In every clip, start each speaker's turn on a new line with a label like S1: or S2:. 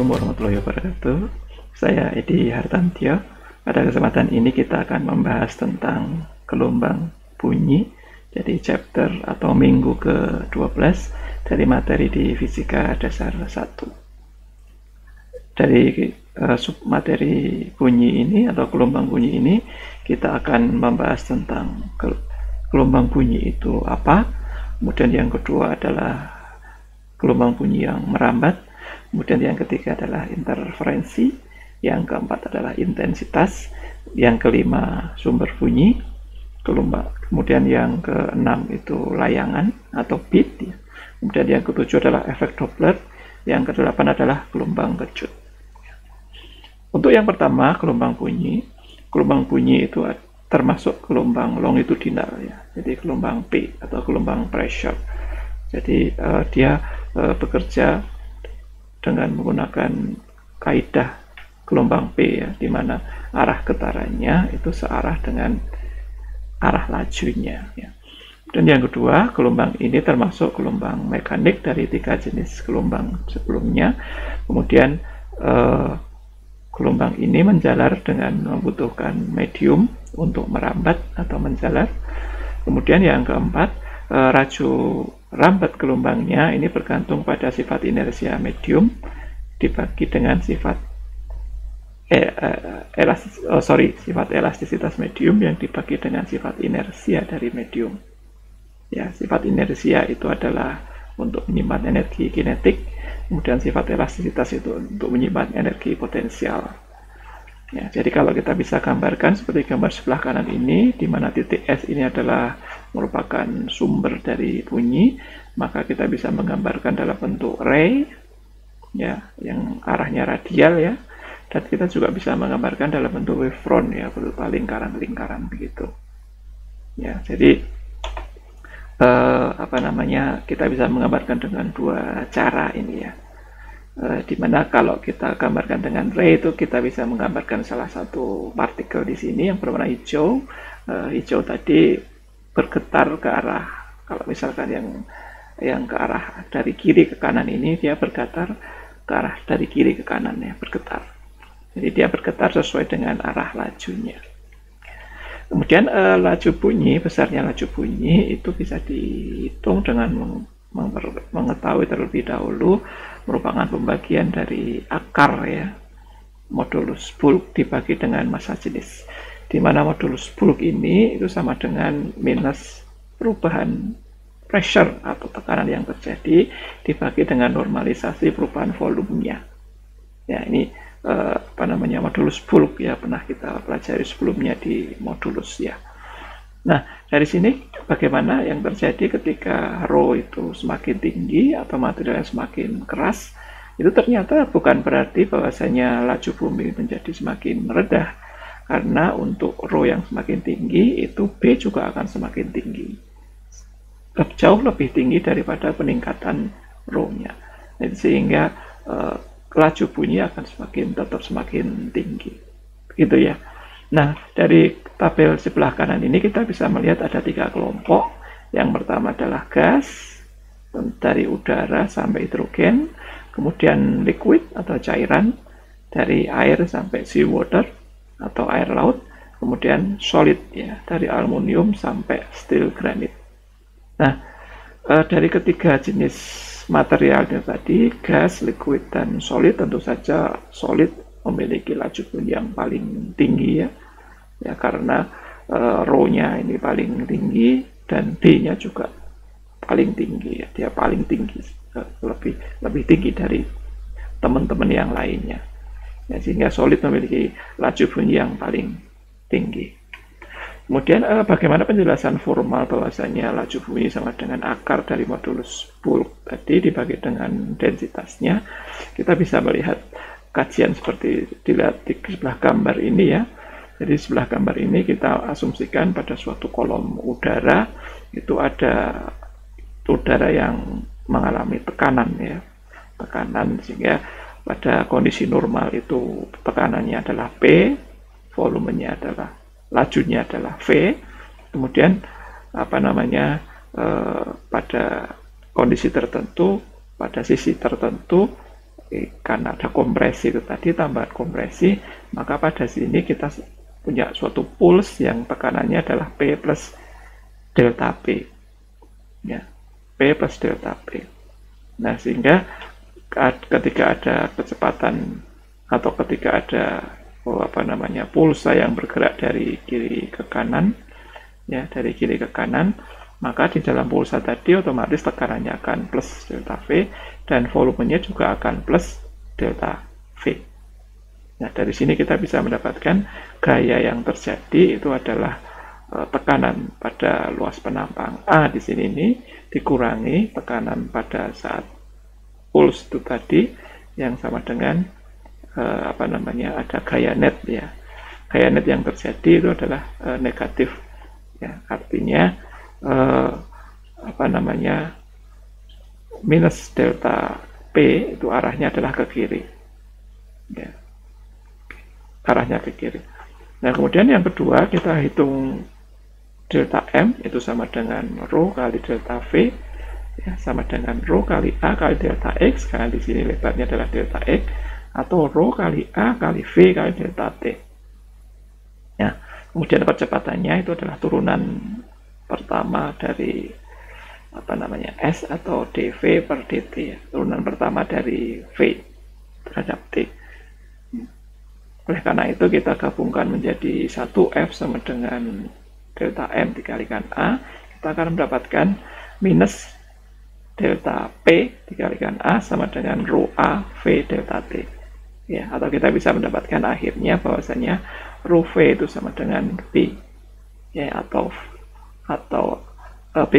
S1: Assalamualaikum warahmatullahi wabarakatuh. Saya Edi Hartantio. Pada kesempatan ini kita akan membahas tentang gelombang bunyi. Jadi chapter atau minggu ke-12 dari materi di Fisika Dasar 1. Dari submateri bunyi ini atau gelombang bunyi ini, kita akan membahas tentang gelombang bunyi itu apa. Kemudian yang kedua adalah gelombang bunyi yang merambat. Kemudian yang ketiga adalah interferensi, yang keempat adalah intensitas, yang kelima sumber bunyi, kemudian yang keenam itu layangan atau beat, kemudian yang ketujuh adalah efek Doppler, yang kedelapan adalah gelombang kejut. Untuk yang pertama, gelombang bunyi itu termasuk gelombang longitudinal ya, jadi gelombang P atau gelombang pressure. Jadi dia bekerja dengan menggunakan kaidah gelombang P ya, di mana arah getarannya itu searah dengan arah lajunya ya. Dan yang kedua, gelombang ini termasuk gelombang mekanik dari 3 jenis gelombang sebelumnya. Kemudian gelombang ini menjalar dengan membutuhkan medium untuk merambat atau menjalar. Kemudian yang keempat, raju rambat gelombangnya ini bergantung pada sifat inersia medium dibagi dengan sifat sifat elastisitas medium yang dibagi dengan sifat inersia dari medium. Ya, sifat inersia itu adalah untuk menyimpan energi kinetik, kemudian sifat elastisitas itu untuk menyimpan energi potensial. Ya, jadi kalau kita bisa gambarkan seperti gambar sebelah kanan ini, di mana titik S ini adalah merupakan sumber dari bunyi, maka kita bisa menggambarkan dalam bentuk ray, ya, yang arahnya radial ya, dan kita juga bisa menggambarkan dalam bentuk wavefront ya, berupa lingkaran-lingkaran begitu. Ya, jadi kita bisa menggambarkan dengan dua cara ini ya. Dimana kalau kita gambarkan dengan ray itu kita bisa menggambarkan salah satu partikel di sini yang berwarna hijau. Hijau tadi bergetar ke arah, kalau misalkan yang ke arah dari kiri ke kanan ini dia bergetar ke arah dari kiri ke kanan ya, bergetar. Jadi dia bergetar sesuai dengan arah lajunya. Kemudian besarnya laju bunyi itu bisa dihitung dengan mengetahui terlebih dahulu merupakan pembagian dari akar ya, modulus bulk dibagi dengan massa jenis, di mana modulus bulk ini itu sama dengan minus perubahan pressure atau tekanan yang terjadi dibagi dengan normalisasi perubahan volumenya. Ya, ini modulus bulk ya, pernah kita pelajari sebelumnya di modulus ya. Nah, dari sini bagaimana yang terjadi ketika rho itu semakin tinggi atau materialnya semakin keras, itu ternyata bukan berarti bahwasanya laju bumi menjadi semakin rendah, karena untuk rho yang semakin tinggi itu B juga akan semakin tinggi, jauh lebih tinggi daripada peningkatan rho-nya. Sehingga laju bunyi akan tetap semakin tinggi, gitu ya. Nah, dari tabel sebelah kanan ini kita bisa melihat ada 3 kelompok. Yang pertama adalah gas, dari udara sampai hidrogen, kemudian liquid atau cairan, dari air sampai seawater atau air laut, kemudian solid ya, dari aluminium sampai steel granite. Nah, dari ketiga jenis materialnya tadi, gas, liquid, dan solid, tentu saja solid memiliki laju bunyi yang paling tinggi ya, karena rho-nya ini paling tinggi dan D-nya juga paling tinggi ya, dia paling tinggi, lebih tinggi dari teman-teman yang lainnya ya, sehingga solid memiliki laju bunyi yang paling tinggi. Kemudian bagaimana penjelasan formal bahwasanya laju bunyi sama dengan akar dari modulus bulk tadi dibagi dengan densitasnya. Kita bisa melihat kajian seperti dilihat di sebelah gambar ini ya. Jadi sebelah gambar ini kita asumsikan pada suatu kolom udara itu ada udara yang mengalami tekanan ya, tekanan, sehingga pada kondisi normal itu tekanannya adalah P, volumenya adalah, lajunya adalah V. Kemudian pada kondisi tertentu, pada sisi tertentu karena ada kompresi itu tadi, tambahan kompresi, maka pada sini kita punya suatu pulse yang tekanannya adalah P plus delta P. Ya, P plus delta P. Nah, sehingga ketika ada kecepatan atau ketika ada pulsa yang bergerak dari kiri ke kanan, ya, dari kiri ke kanan, maka di dalam pulsa tadi otomatis tekanannya akan plus delta V dan volumenya juga akan plus delta V. Nah, dari sini kita bisa mendapatkan gaya yang terjadi itu adalah tekanan pada luas penampang A di sini ini dikurangi tekanan pada saat pulse itu tadi yang sama dengan ada gaya net, ya. Gaya net yang terjadi itu adalah negatif, ya. Artinya minus delta P itu arahnya adalah ke kiri, ya. Arahnya ke kiri. Nah, kemudian yang kedua kita hitung delta M itu sama dengan rho kali delta V, ya, sama dengan rho kali A kali delta X, karena di sini lebarnya adalah delta X, atau rho kali A kali V kali delta T. Ya, kemudian kecepatannya itu adalah turunan pertama dari S atau dV per dt, ya. Turunan pertama dari V terhadap T. Oleh karena itu kita gabungkan menjadi 1F sama dengan delta M dikalikan A, kita akan mendapatkan minus delta P dikalikan A sama dengan rho A V delta T. Ya, atau kita bisa mendapatkan akhirnya bahwasanya rho V itu sama dengan B, ya, atau B,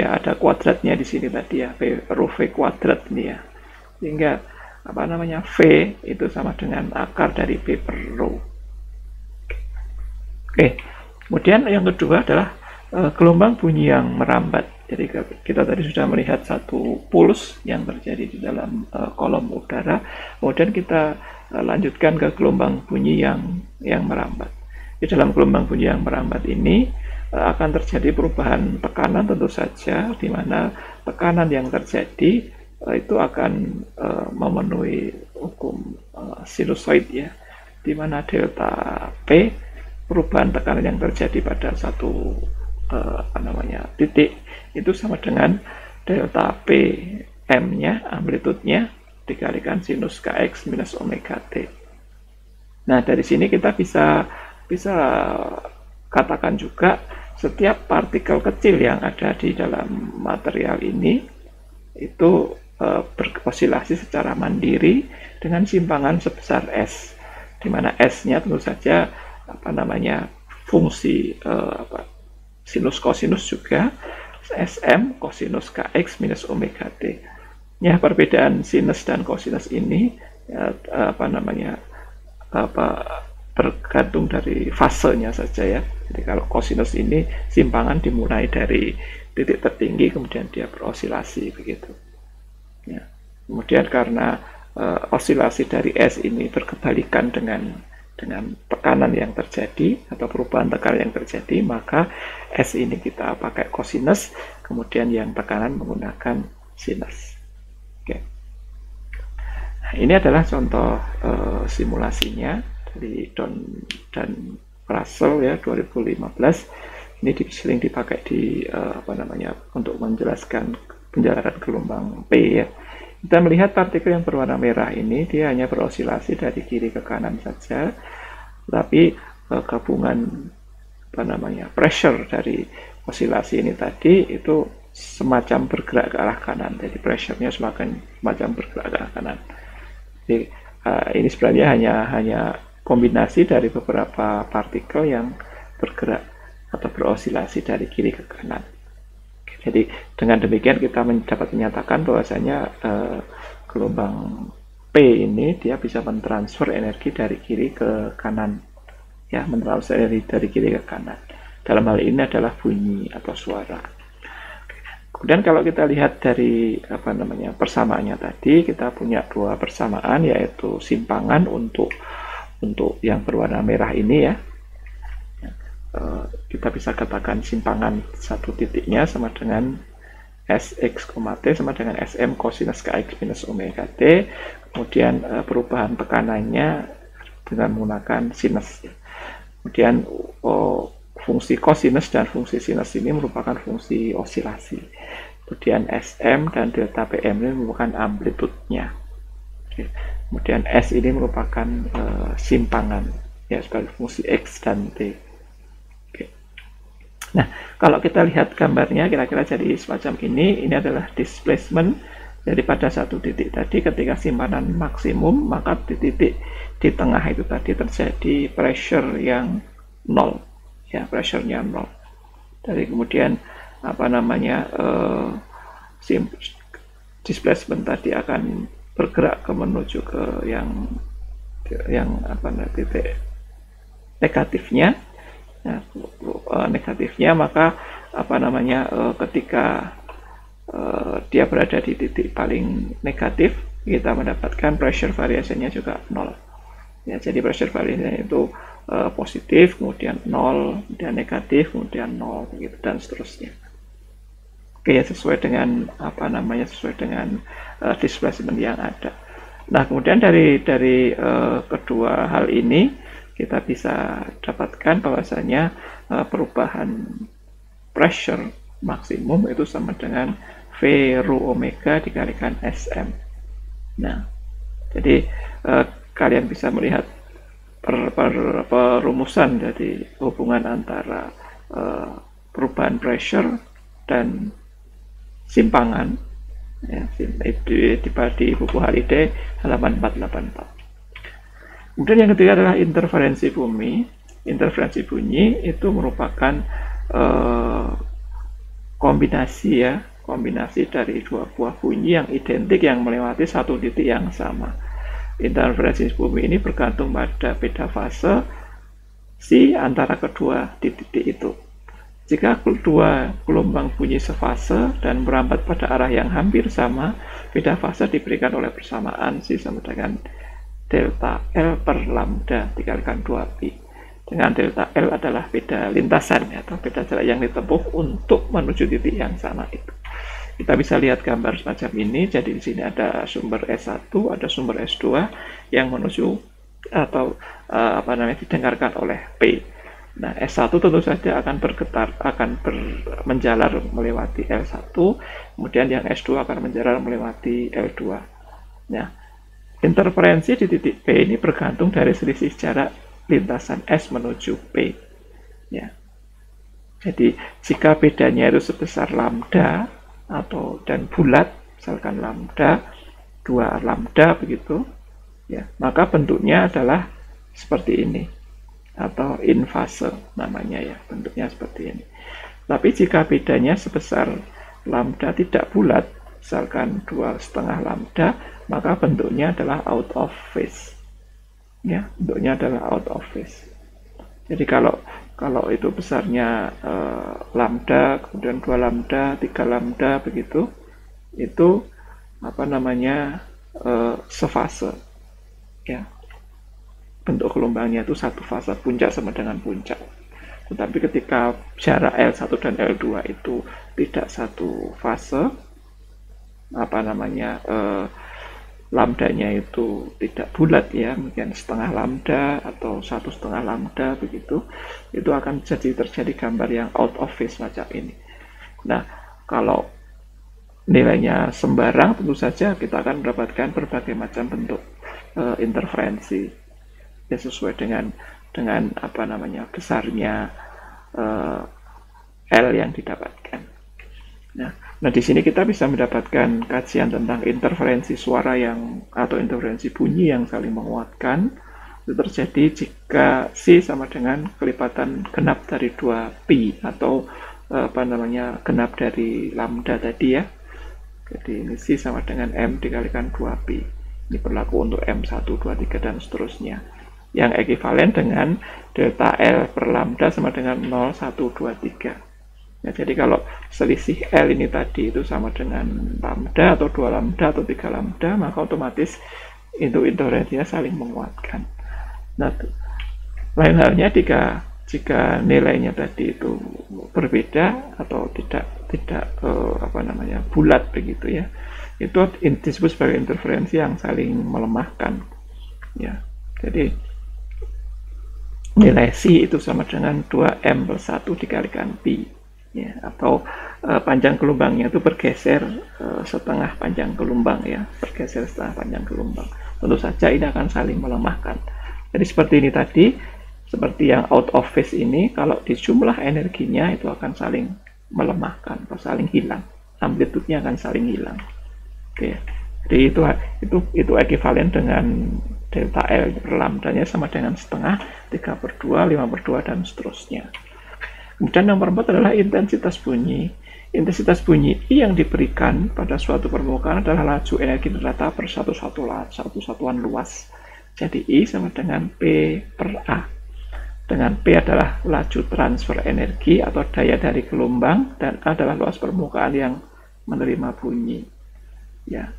S1: ada kuadratnya di sini tadi, ya, B rho V kuadrat ini, ya, sehingga V itu sama dengan akar dari B per rho. Oke, kemudian yang kedua adalah gelombang bunyi yang merambat. Jadi kita tadi sudah melihat satu pulse yang terjadi di dalam kolom udara, kemudian kita lanjutkan ke gelombang bunyi yang merambat. Di dalam gelombang bunyi yang merambat ini akan terjadi perubahan tekanan tentu saja, di mana tekanan yang terjadi itu akan memenuhi hukum sinusoid, ya, di mana delta P perubahan tekanan yang terjadi pada satu titik itu sama dengan delta P M-nya, amplitudenya dikalikan sinus Kx minus omega T. Nah, dari sini kita bisa katakan juga setiap partikel kecil yang ada di dalam material ini itu berosilasi secara mandiri dengan simpangan sebesar S, di mana S-nya tentu saja fungsi sinus kosinus juga, SM kosinus Kx minus omega T. Ya, perbedaan sinus dan kosinus ini tergantung dari fasenya saja, ya. Jadi kalau kosinus ini simpangan dimulai dari titik tertinggi kemudian dia berosilasi begitu. Ya. Kemudian karena osilasi dari S ini berkebalikan dengan tekanan yang terjadi atau perubahan tekanan yang terjadi, maka S ini kita pakai kosinus, kemudian yang tekanan menggunakan sinus. Oke. Nah, ini adalah contoh simulasinya dari Don dan Russell, ya, 2015. Ini sering dipakai di untuk menjelaskan penjalanan gelombang P, ya. Kita melihat partikel yang berwarna merah ini dia hanya berosilasi dari kiri ke kanan saja, tapi gabungan pressure dari osilasi ini tadi itu semacam bergerak ke arah kanan. Jadi pressure-nya semacam bergerak ke arah kanan. Jadi ini sebenarnya hanya kombinasi dari beberapa partikel yang bergerak atau berosilasi dari kiri ke kanan. Jadi dengan demikian kita dapat menyatakan bahwasanya gelombang P ini dia bisa mentransfer energi dari kiri ke kanan, ya, mentransfer energi dari kiri ke kanan. Dalam hal ini adalah bunyi atau suara. Kemudian kalau kita lihat dari persamaannya tadi, kita punya dua persamaan, yaitu simpangan untuk yang berwarna merah ini, ya. Kita bisa katakan simpangan satu titiknya sama dengan Sx, T sama dengan Sm cosinus Kx minus omega T. Kemudian perubahan tekanannya dengan menggunakan sinus. Kemudian fungsi kosinus dan fungsi sinus ini merupakan fungsi osilasi. Kemudian Sm dan delta Pm ini merupakan amplitudenya. Kemudian S ini merupakan simpangan ya sebagai fungsi X dan T. Nah, kalau kita lihat gambarnya kira-kira jadi semacam ini adalah displacement daripada satu titik tadi. Ketika simpanan maksimum, maka di titik di tengah itu tadi terjadi pressure yang nol, ya pressure-nya nol. Dari kemudian apa namanya displacement tadi akan bergerak menuju ke yang apa titik negatifnya. Nah, negatifnya maka apa namanya ketika dia berada di titik paling negatif, kita mendapatkan pressure variasinya juga nol. Ya, jadi pressure variasinya itu positif, kemudian nol, dan negatif, kemudian nol, begitu dan seterusnya. Oke, ya sesuai dengan apa namanya sesuai dengan displacement yang ada. Nah, kemudian dari kedua hal ini kita bisa dapatkan bahwasanya perubahan pressure maksimum itu sama dengan V rho omega dikalikan Sm. Nah, jadi kalian bisa melihat perumusan dari hubungan antara perubahan pressure dan simpangan ya, di buku Halliday halaman 484. Kemudian yang ketiga adalah interferensi bumi. Interferensi bunyi itu merupakan kombinasi dari dua buah bunyi yang identik yang melewati satu titik yang sama. Interferensi bumi ini bergantung pada beda fase si antara kedua titik itu. Jika kedua gelombang bunyi sefase dan merambat pada arah yang hampir sama, beda fase diberikan oleh persamaan si sama dengan delta L per lambda dikalikan 2pi. Dengan delta L adalah beda lintasan atau beda jarak yang ditempuh untuk menuju titik yang sama itu. Kita bisa lihat gambar semacam ini. Jadi di sini ada sumber S1, ada sumber S2 yang menuju atau didengarkan oleh P. Nah, S1 tentu saja akan bergetar, menjalar melewati L1, kemudian yang S2 akan menjalar melewati L2. Nah, interferensi di titik P ini bergantung dari selisih jarak lintasan S menuju P. Ya. Jadi jika bedanya itu sebesar lambda dan bulat, misalkan lambda 2 lambda begitu, ya, maka bentuknya adalah seperti ini atau in fase namanya ya, bentuknya seperti ini. Tapi jika bedanya sebesar lambda tidak bulat, misalkan 2,5 lambda, maka bentuknya adalah out of phase. Ya, bentuknya adalah out of phase. Jadi kalau itu besarnya lambda, kemudian 2 lambda, 3 lambda begitu, itu apa namanya sefase. Ya. Bentuk gelombangnya itu satu fase, puncak sama dengan puncak. Tetapi ketika jarak L1 dan L2 itu tidak satu fase, apa namanya lambdanya itu tidak bulat ya, mungkin setengah lambda atau 1,5 lambda begitu, itu akan terjadi gambar yang out of phase macam ini. Nah, kalau nilainya sembarang, tentu saja kita akan mendapatkan berbagai macam bentuk interferensi ya, sesuai dengan apa namanya besarnya L yang didapatkan. Nah, di sini kita bisa mendapatkan kajian tentang interferensi suara atau interferensi bunyi yang saling menguatkan. Itu terjadi jika C sama dengan kelipatan genap dari 2pi atau apa namanya genap dari lambda tadi ya. Jadi ini C sama dengan M dikalikan 2pi. Ini berlaku untuk M1, 2, 3 dan seterusnya. Yang ekivalen dengan delta L per lambda sama dengan 0, 1, 2, 3. Ya, jadi kalau selisih L ini tadi itu sama dengan lambda atau 2 lambda atau 3 lambda, maka otomatis itu interferensinya saling menguatkan. Nah, lain halnya jika nilainya tadi itu berbeda atau tidak apa namanya, bulat begitu ya. Itu disebut sebagai interferensi yang saling melemahkan ya. Jadi nilai C itu sama dengan 2M+1 dikalikan pi ya, atau panjang gelombangnya itu bergeser setengah panjang gelombang ya, bergeser setengah panjang gelombang. Tentu saja ini akan saling melemahkan. Jadi seperti ini tadi, seperti yang out of phase ini, kalau dijumlah energinya itu akan saling melemahkan atau saling hilang, amplitudenya akan saling hilang. Oke, jadi itu ekuivalen dengan delta L per lambdanya sama dengan setengah, 3/2, 5/2 dan seterusnya. Kemudian nomor 4 adalah intensitas bunyi. Intensitas bunyi I yang diberikan pada suatu permukaan adalah laju energi rata per satu satuan luas. Jadi I sama dengan P per A. Dengan P adalah laju transfer energi atau daya dari gelombang, dan A adalah luas permukaan yang menerima bunyi. Ya.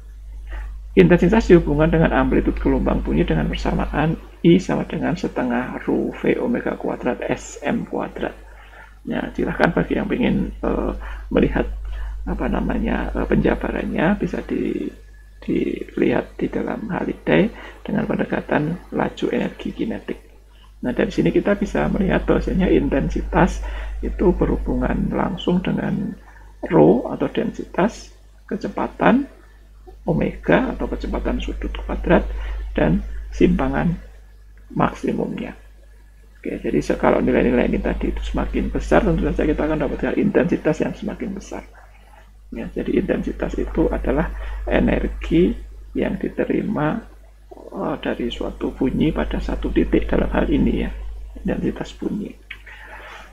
S1: Intensitas dihubungkan dengan amplitude gelombang bunyi dengan persamaan I sama dengan setengah ρ V omega kuadrat SM kuadrat. Ya, silahkan bagi yang ingin melihat apa namanya penjabarannya bisa dilihat di dalam Halliday dengan pendekatan laju energi kinetik. Nah, dari sini kita bisa melihat bahwasanya intensitas itu berhubungan langsung dengan ρ atau densitas, kecepatan omega atau kecepatan sudut kuadrat, dan simpangan maksimumnya. Oke, jadi kalau nilai-nilai ini tadi itu semakin besar, tentu saja kita akan dapatkan intensitas yang semakin besar. Ya, jadi intensitas itu adalah energi yang diterima dari suatu bunyi pada satu titik, dalam hal ini ya, intensitas bunyi.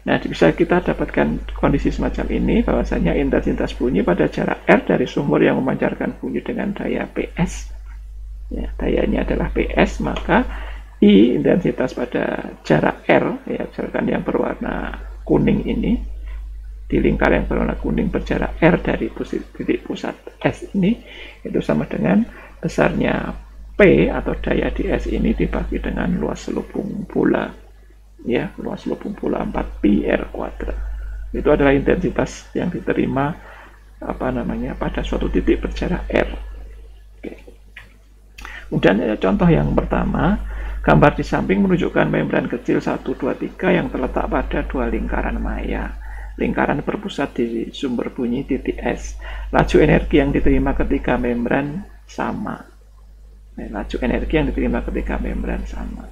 S1: Nah, bisa kita dapatkan kondisi semacam ini, bahwasanya intensitas bunyi pada jarak R dari sumber yang memancarkan bunyi dengan daya PS, ya, dayanya adalah PS, maka I intensitas pada jarak R, ya, misalkan yang berwarna kuning ini, di lingkar yang berwarna kuning berjarak R dari titik pusat S ini, itu sama dengan besarnya P atau daya di S ini dibagi dengan luas selubung bola, ya, luas selubung bola 4 pi R kuadrat. Itu adalah intensitas yang diterima apa namanya pada suatu titik berjarak R. Oke. Kemudian contoh yang pertama, gambar di samping menunjukkan membran kecil 1, 2, 3 yang terletak pada dua lingkaran maya. Lingkaran berpusat di sumber bunyi titik S. Laju energi yang diterima ketika membran sama. Laju energi yang diterima ketika membran sama.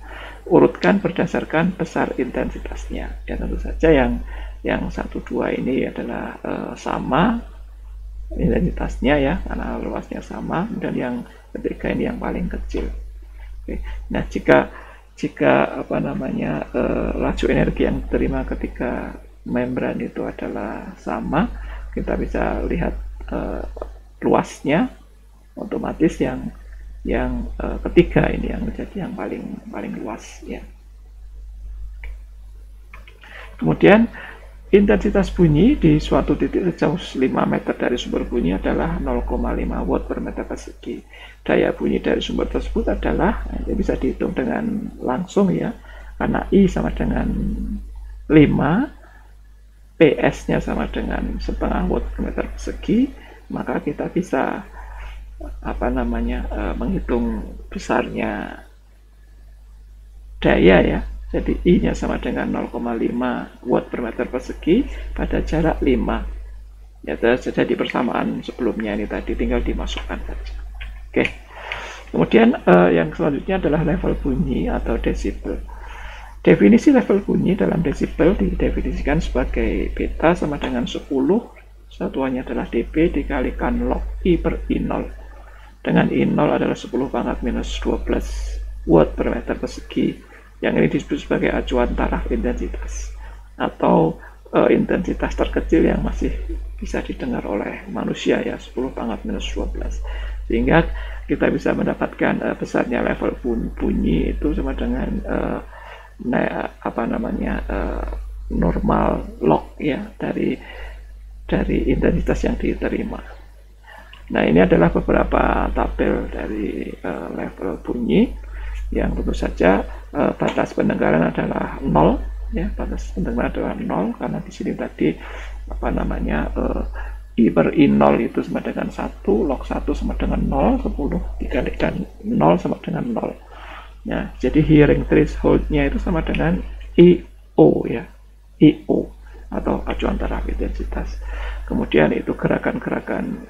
S1: Urutkan berdasarkan besar intensitasnya. Ya, tentu saja yang 1, 2 ini adalah sama intensitasnya ya, karena luasnya sama. Dan yang ketiga ini yang paling kecil. Oke. Nah, jika apa namanya laju energi yang diterima ketika membran itu adalah sama, kita bisa lihat luasnya, otomatis yang ketiga ini yang menjadi yang paling luas ya. Kemudian intensitas bunyi di suatu titik sejauh 5 meter dari sumber bunyi adalah 0,5 watt per meter persegi. Daya bunyi dari sumber tersebut adalah, bisa dihitung dengan langsung ya, karena I sama dengan 5, PS-nya sama dengan setengah watt per meter persegi, maka kita bisa apa namanya menghitung besarnya daya ya. Jadi I-nya sama dengan 0,5 watt per meter persegi pada jarak 5. Ya, jadi persamaan sebelumnya ini tadi tinggal dimasukkan saja. Oke. Kemudian yang selanjutnya adalah level bunyi atau desibel. Definisi level bunyi dalam desibel didefinisikan sebagai beta sama dengan 10, satuannya adalah dB dikalikan log I per I0. Dengan I0 adalah 10 pangkat minus 12 watt per meter persegi. Yang ini disebut sebagai acuan taraf intensitas atau intensitas terkecil yang masih bisa didengar oleh manusia ya, 10 pangkat minus 12. Sehingga kita bisa mendapatkan besarnya level bunyi itu sama dengan apa namanya normal log ya dari intensitas yang diterima. Nah, ini adalah beberapa tabel dari level bunyi yang tentu saja batas pendengaran adalah 0 ya, batas pendengaran adalah 0 karena di sini tadi apa namanya, I per I0 itu sama dengan 1, log 1 sama dengan 0, 10 dikalikan 0 sama dengan 0. Nah, jadi hearing threshold-nya itu sama dengan IO ya, IO atau acuan taraf intensitas. Kemudian itu gerakan-gerakan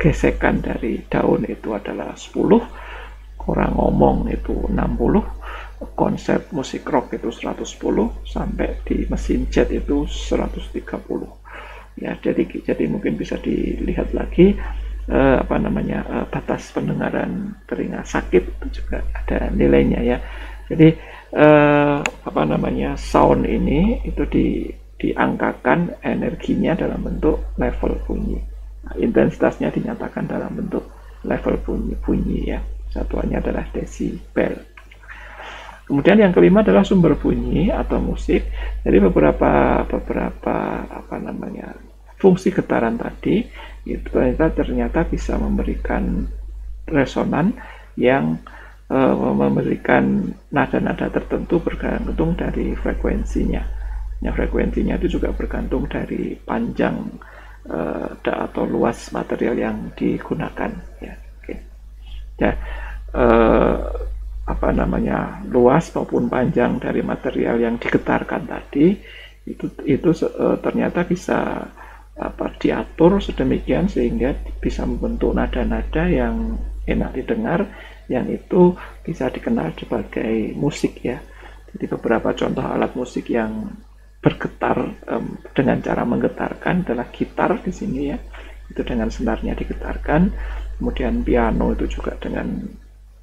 S1: gesekan dari daun itu adalah 10, orang ngomong itu 60, konsep musik rock itu 110, sampai di mesin jet itu 130. Ya, jadi mungkin bisa dilihat lagi apa namanya, batas pendengaran telinga sakit itu juga ada nilainya ya. Jadi apa namanya, sound ini itu diangkakan energinya dalam bentuk level bunyi. Nah, intensitasnya dinyatakan dalam bentuk level bunyi ya. Satuannya adalah desibel. Kemudian yang kelima adalah sumber bunyi atau musik. Jadi beberapa apa namanya, fungsi getaran tadi itu ternyata bisa memberikan resonan yang memberikan nada-nada tertentu bergantung dari frekuensinya. Nah, frekuensinya itu juga bergantung dari panjang atau luas material yang digunakan. Ya, oke. Ya, apa namanya, luas maupun panjang dari material yang digetarkan tadi itu ternyata bisa diatur sedemikian sehingga bisa membentuk nada-nada yang enak didengar, yang itu bisa dikenal sebagai musik ya. Jadi beberapa contoh alat musik yang bergetar dengan cara menggetarkan adalah gitar di sini ya, itu dengan senarnya digetarkan. Kemudian piano itu juga dengan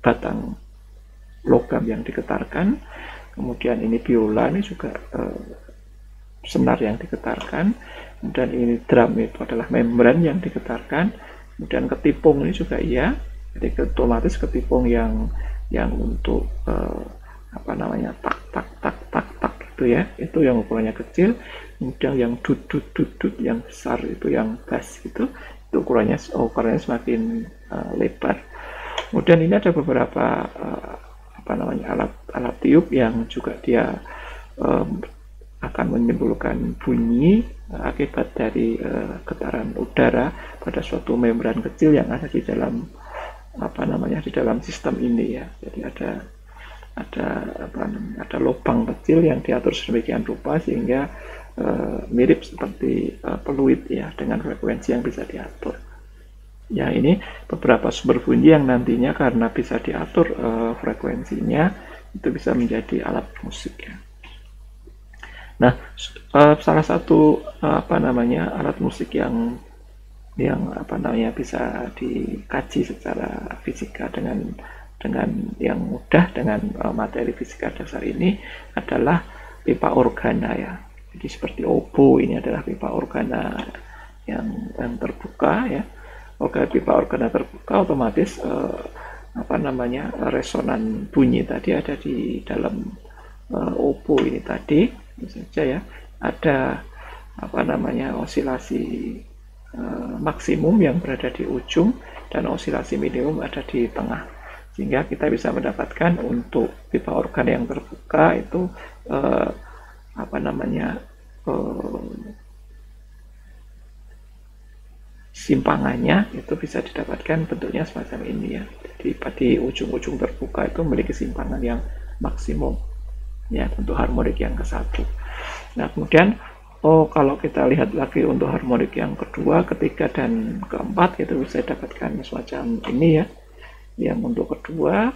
S1: batang logam yang digetarkan. Kemudian ini biola, ini juga senar yang digetarkan. Kemudian ini drum itu adalah membran yang digetarkan. Kemudian ketipung ini juga iya, jadi otomatis ketipung yang untuk apa namanya, tak tak tak tak tak gitu ya, itu yang ukurannya kecil. Kemudian yang dudut dudut yang besar itu yang bass gitu, itu ukurannya semakin lebar. Kemudian ini ada beberapa apa namanya, alat tiup yang juga dia akan menimbulkan bunyi akibat dari getaran udara pada suatu membran kecil yang ada di dalam apa namanya, di dalam sistem ini ya. Jadi ada lubang kecil yang diatur sedemikian rupa sehingga mirip seperti peluit ya, dengan frekuensi yang bisa diatur. Ya, ini beberapa sumber bunyi yang nantinya karena bisa diatur frekuensinya itu bisa menjadi alat musik ya. Nah, salah satu apa namanya, alat musik yang apa namanya bisa dikaji secara fisika dengan yang mudah dengan materi fisika dasar ini adalah pipa organa ya. Jadi seperti oboe ini adalah pipa organa yang terbuka ya. Oke, pipa organa terbuka otomatis apa namanya, resonan bunyi tadi ada di dalam oboe ini tadi, saja ya, ada apa namanya, osilasi maksimum yang berada di ujung dan osilasi minimum ada di tengah, sehingga kita bisa mendapatkan untuk pipa organ yang terbuka itu apa namanya, simpangannya itu bisa didapatkan bentuknya semacam ini ya. Jadi di ujung-ujung terbuka itu memiliki simpangan yang maksimum ya untuk harmonik yang ke-1. Nah, kemudian kalau kita lihat lagi untuk harmonik yang kedua, ketiga, dan keempat itu bisa didapatkan semacam ini ya. Yang untuk kedua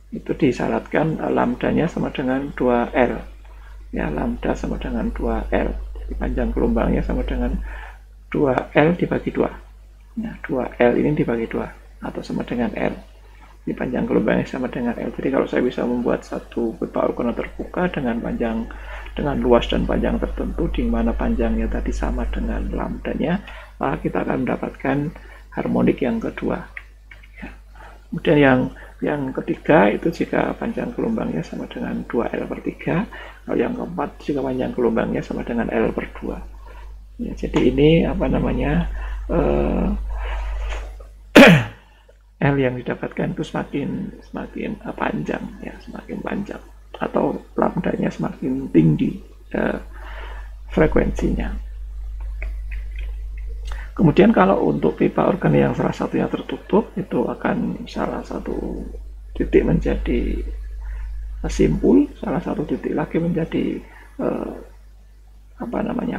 S1: itu disyaratkan lambdanya sama dengan 2L ya, lambda sama dengan 2L. Jadi panjang gelombangnya sama dengan 2L dibagi 2. Nah, 2L ini dibagi 2 atau sama dengan L. Ini panjang gelombangnya sama dengan L. Jadi kalau saya bisa membuat satu pipa organa terbuka dengan luas dan panjang tertentu, di mana panjangnya tadi sama dengan lambdanya, maka kita akan mendapatkan harmonik yang kedua. Ya. Kemudian yang ketiga itu jika panjang gelombangnya sama dengan 2L per 3. Kalau yang keempat jika panjang gelombangnya sama dengan L per 2. Ya, jadi ini apa namanya, L yang didapatkan itu semakin panjang ya, semakin panjang atau lambdanya semakin tinggi frekuensinya. Kemudian kalau untuk pipa organ yang salah satunya tertutup, itu akan salah satu titik menjadi simpul, salah satu titik lagi menjadi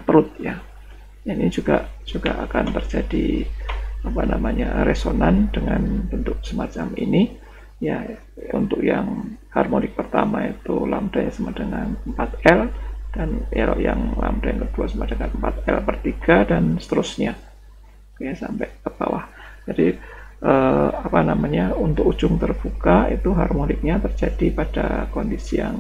S1: perut ya. Ini juga akan terjadi resonan dengan bentuk semacam ini ya. Untuk yang harmonik pertama itu lambda sama dengan 4L, dan yang lambda yang kedua sama dengan 4L per 3 dan seterusnya. Oke, sampai ke bawah. Jadi untuk ujung terbuka itu harmoniknya terjadi pada kondisi yang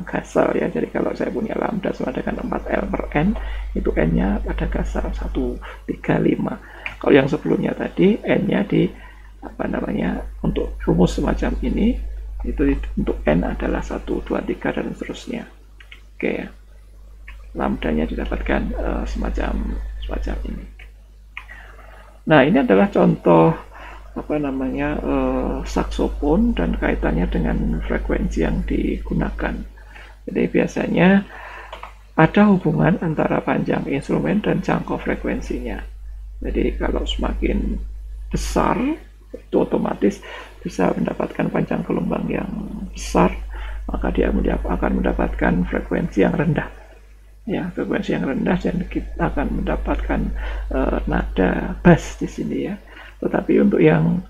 S1: gasal ya. Jadi kalau saya punya lambda sama dengan 4L per N, itu N-nya pada gasal 1, 3, 5. Kalau yang sebelumnya tadi N-nya di untuk rumus semacam ini, itu untuk N adalah 1, 2, 3 dan seterusnya. Oke ya. Lambdanya didapatkan semacam ini. Nah, ini adalah contoh saksofon dan kaitannya dengan frekuensi yang digunakan. Jadi biasanya ada hubungan antara panjang instrumen dan jangkau frekuensinya. Jadi kalau semakin besar, itu otomatis bisa mendapatkan panjang gelombang yang besar, maka dia akan mendapatkan frekuensi yang rendah. Ya, frekuensi yang rendah, dan kita akan mendapatkan nada bass di sini ya. Tetapi untuk yang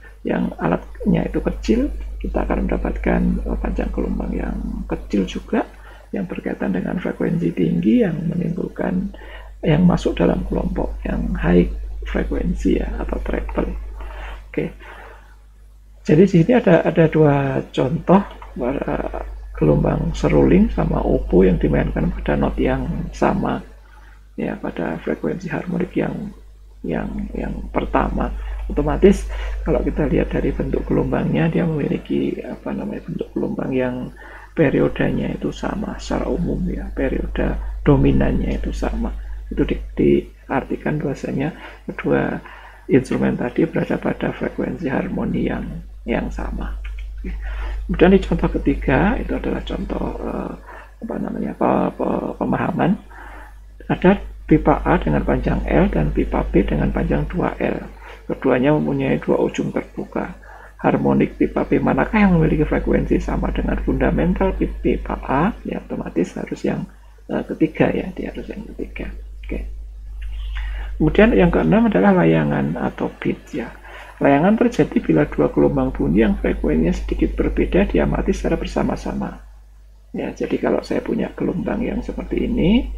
S1: alatnya itu kecil, kita akan mendapatkan panjang gelombang yang kecil juga, yang berkaitan dengan frekuensi tinggi yang menimbulkan yang masuk dalam kelompok yang high frekuensi ya, atau treble. Oke. Jadi di sini ada dua contoh gelombang seruling sama oboe yang dimainkan pada not yang sama ya, pada frekuensi harmonik yang pertama. Otomatis kalau kita lihat dari bentuk gelombangnya, dia memiliki bentuk gelombang yang periodenya itu sama secara umum ya, periode dominannya itu sama. Itu diartikan bahwasanya kedua instrumen tadi berada pada frekuensi harmoni yang sama. Kemudian di contoh ketiga itu adalah contoh pemahaman. Ada pipa A dengan panjang L dan pipa B dengan panjang 2L. Keduanya mempunyai dua ujung terbuka. Harmonik pipa B manakah yang memiliki frekuensi sama dengan fundamental pipa A? Ya, otomatis harus yang ketiga ya, dia harus yang ketiga. Oke. Kemudian yang keenam adalah layangan atau beat ya. Layangan terjadi bila dua gelombang bunyi yang frekuensinya sedikit berbeda diamati secara bersama-sama. Ya, jadi kalau saya punya gelombang yang seperti ini,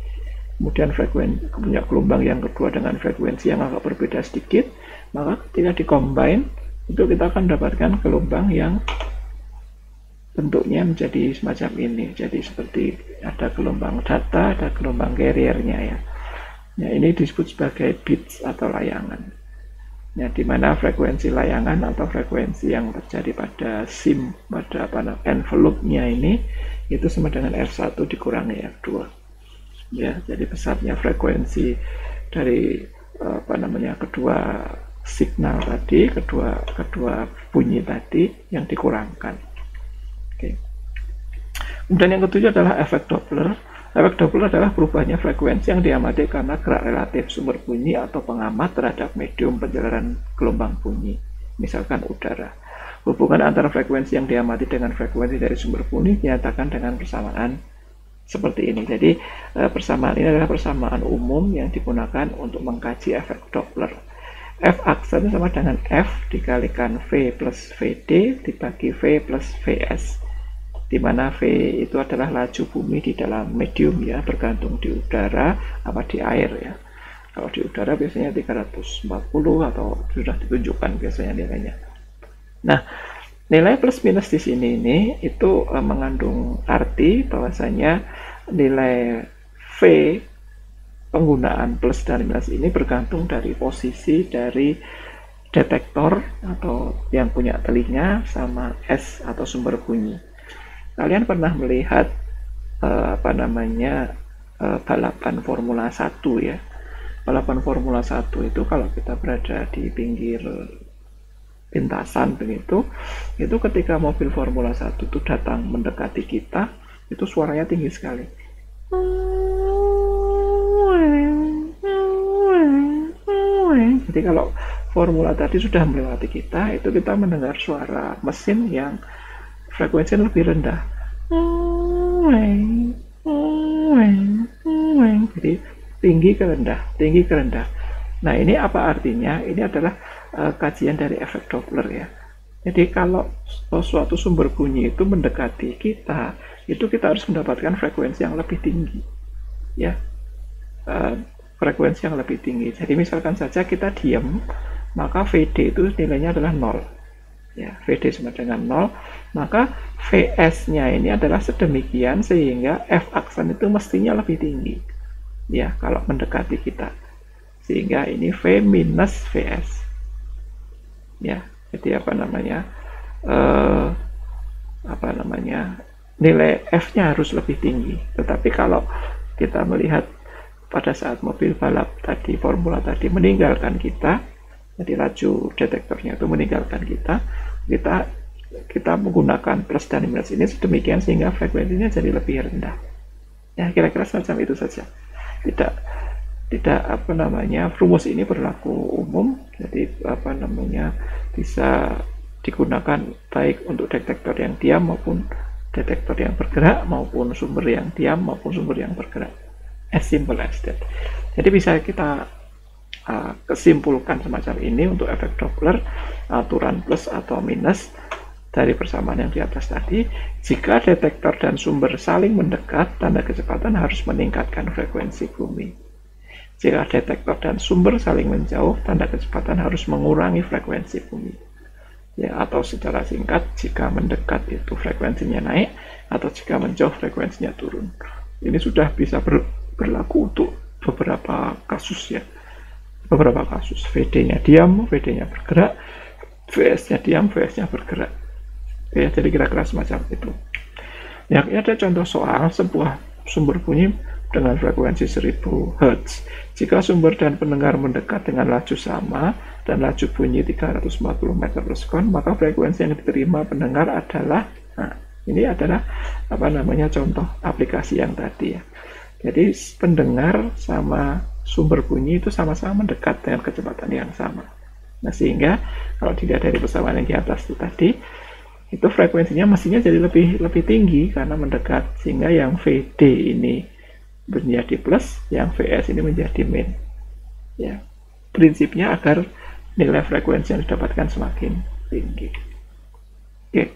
S1: kemudian punya gelombang yang kedua dengan frekuensi yang agak berbeda sedikit, maka ketika dikombine, itu kita akan mendapatkan gelombang yang bentuknya menjadi semacam ini. Jadi seperti ada gelombang data, ada gelombang carrier-nya ya. Ya, ini disebut sebagai beats atau layangan. Ya, di mana frekuensi layangan atau frekuensi yang terjadi pada SIM, pada envelope-nya ini, itu sama dengan R1 dikurangi R2. Ya, jadi besarnya frekuensi dari kedua signal tadi, kedua bunyi tadi yang dikurangkan. Oke. Kemudian yang ketujuh adalah efek Doppler. Efek Doppler adalah perubahannya frekuensi yang diamati karena gerak relatif sumber bunyi atau pengamat terhadap medium penjelaran gelombang bunyi, misalkan udara. Hubungan antara frekuensi yang diamati dengan frekuensi dari sumber bunyi dinyatakan dengan persamaan seperti ini. Jadi persamaan ini adalah persamaan umum yang digunakan untuk mengkaji efek Doppler. F aksen sama dengan F dikalikan V plus VD dibagi V plus VS, di mana V itu adalah laju bumi di dalam medium ya, bergantung di udara apa di air ya. Kalau di udara biasanya 340 atau sudah ditunjukkan biasanya nilainya. Nah, nilai plus minus di sini ini itu mengandung arti bahwasanya nilai V penggunaan plus dan minus ini bergantung dari posisi dari detektor atau yang punya telinga sama S atau sumber bunyi. Kalian pernah melihat balapan Formula 1 ya. Balapan Formula 1 itu kalau kita berada di pinggir lintasan begitu, itu ketika mobil Formula 1 itu datang mendekati kita, itu suaranya tinggi sekali. Jadi kalau formula tadi sudah melewati kita, itu kita mendengar suara mesin yang frekuensinya lebih rendah. Jadi tinggi ke rendah, tinggi ke rendah. Nah, ini apa artinya? Ini adalah kajian dari efek Doppler ya. Jadi kalau suatu sumber bunyi itu mendekati kita, itu kita harus mendapatkan frekuensi yang lebih tinggi, ya, frekuensi yang lebih tinggi. Jadi misalkan saja kita diam, maka VD itu nilainya adalah 0, ya, VD sama dengan 0, maka VS-nya ini adalah sedemikian sehingga F aksen itu mestinya lebih tinggi, ya, kalau mendekati kita, sehingga ini V minus VS, ya. Jadi apa namanya nilai F-nya harus lebih tinggi. Tetapi kalau kita melihat pada saat mobil balap tadi, formula tadi meninggalkan kita, jadi laju detektornya itu meninggalkan kita menggunakan plus dan minus ini sedemikian sehingga frekuensinya jadi lebih rendah. Ya, kira-kira semacam itu saja. Tidak rumus ini berlaku umum, jadi bisa digunakan baik untuk detektor yang diam maupun detektor yang bergerak, maupun sumber yang diam maupun sumber yang bergerak, as simple as that. Jadi bisa kita kesimpulkan semacam ini untuk efek Doppler, aturan plus atau minus dari persamaan yang di atas tadi. Jika detektor dan sumber saling mendekat, tanda kecepatan harus meningkatkan frekuensi bumi. Jika detektor dan sumber saling menjauh, tanda kecepatan harus mengurangi frekuensi bumi. Ya, atau secara singkat, jika mendekat itu frekuensinya naik, atau jika menjauh frekuensinya turun. Ini sudah bisa berlaku untuk beberapa kasus ya. Beberapa kasus, VD-nya diam, VD-nya bergerak, VS-nya diam, VS-nya bergerak. Ya, jadi kira-kira semacam itu. Ya, ini ada contoh soal sebuah sumber bunyi dengan frekuensi 1000 Hz. Jika sumber dan pendengar mendekat dengan laju sama dan laju bunyi 340 meter per sekon, maka frekuensi yang diterima pendengar adalah, nah, ini adalah contoh aplikasi yang tadi ya. Jadi pendengar sama sumber bunyi itu sama-sama mendekat dengan kecepatan yang sama. Nah, sehingga kalau dilihat dari persamaan yang di atas itu tadi, itu frekuensinya mestinya jadi lebih tinggi karena mendekat, sehingga yang VD ini menjadi plus, yang VS ini menjadi min. Ya, prinsipnya agar nilai frekuensi yang didapatkan semakin tinggi. Oke.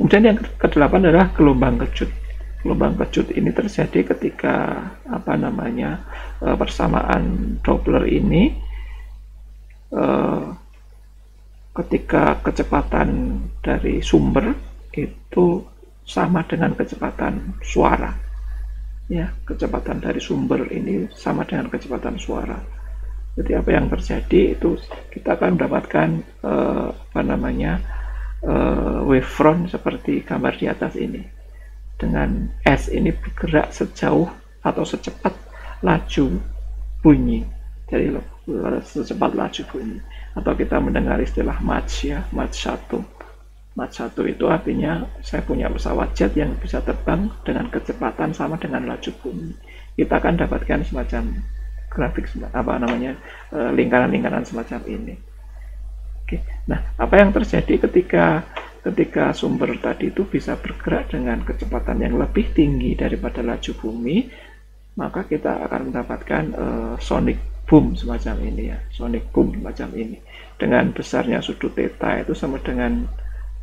S1: Kemudian yang kedelapan adalah gelombang kejut. Gelombang kejut ini terjadi ketika persamaan Doppler ini ketika kecepatan dari sumber itu sama dengan kecepatan suara. Ya, kecepatan dari sumber ini sama dengan kecepatan suara. Jadi apa yang terjadi itu kita akan mendapatkan wavefront seperti gambar di atas ini. Dengan S ini bergerak sejauh atau secepat laju bunyi. Jadi secepat laju bunyi. Atau kita mendengar istilah Mach ya, Mach 1. Mach 1 itu artinya saya punya pesawat jet yang bisa terbang dengan kecepatan sama dengan laju bunyi. Kita akan dapatkan semacam grafik lingkaran-lingkaran semacam ini. Oke. Nah, apa yang terjadi ketika sumber tadi itu bisa bergerak dengan kecepatan yang lebih tinggi daripada laju bumi, maka kita akan mendapatkan sonic boom semacam ini ya, sonic boom semacam ini. Dengan besarnya sudut theta itu sama dengan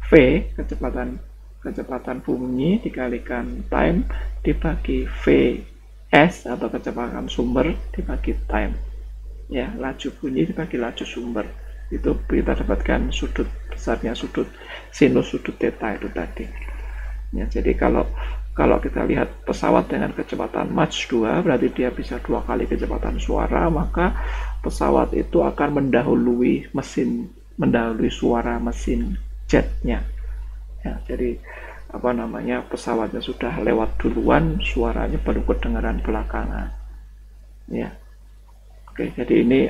S1: V, kecepatan bunyi dikalikan time dibagi VS atau kecepatan sumber dibagi time. Ya, laju bunyi dibagi laju sumber. Itu kita dapatkan besarnya sinus sudut theta itu tadi. Ya, jadi kalau kita lihat pesawat dengan kecepatan Mach 2, berarti dia bisa 2 kali kecepatan suara, maka pesawat itu akan mendahului suara mesin jetnya. Ya, jadi pesawatnya sudah lewat duluan, suaranya baru kedengaran belakangan. Ya. Oke, jadi ini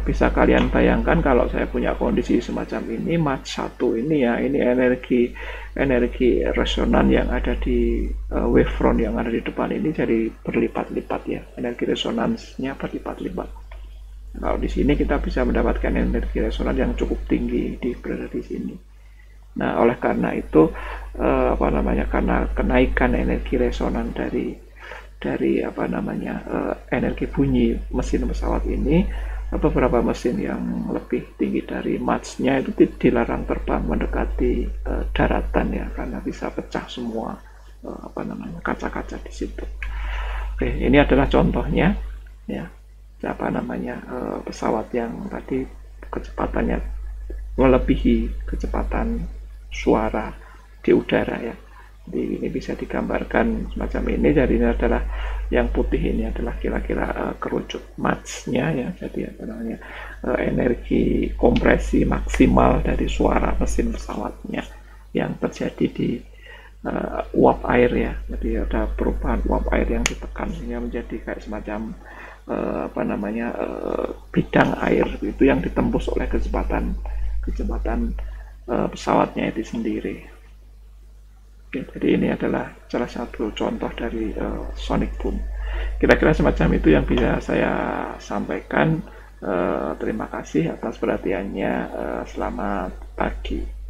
S1: bisa kalian bayangkan kalau saya punya kondisi semacam ini, Mach 1 ini ya, ini energi resonan yang ada di wavefront yang ada di depan ini jadi berlipat-lipat ya, energi resonansnya berlipat-lipat. Kalau di sini kita bisa mendapatkan energi resonan yang cukup tinggi berada di sini. Nah, oleh karena itu karena kenaikan energi resonan dari energi bunyi mesin pesawat ini, beberapa mesin yang lebih tinggi dari Mach-nya itu dilarang terbang mendekati daratan ya, karena bisa pecah semua kaca-kaca di situ. Oke, ini adalah contohnya ya, pesawat yang tadi kecepatannya melebihi kecepatan suara di udara ya. Jadi ini bisa digambarkan semacam ini. Jadi ini adalah yang putih ini adalah kira-kira kerucut Mach-nya ya. Jadi energi kompresi maksimal dari suara mesin pesawatnya yang terjadi di uap air ya. Jadi ada perubahan uap air yang ditekan sehingga menjadi kayak semacam bidang air itu yang ditembus oleh kecepatan pesawatnya itu sendiri. Oke, jadi ini adalah salah satu contoh dari sonic boom. Kira-kira semacam itu yang bisa saya sampaikan. Terima kasih atas perhatiannya. Selamat pagi.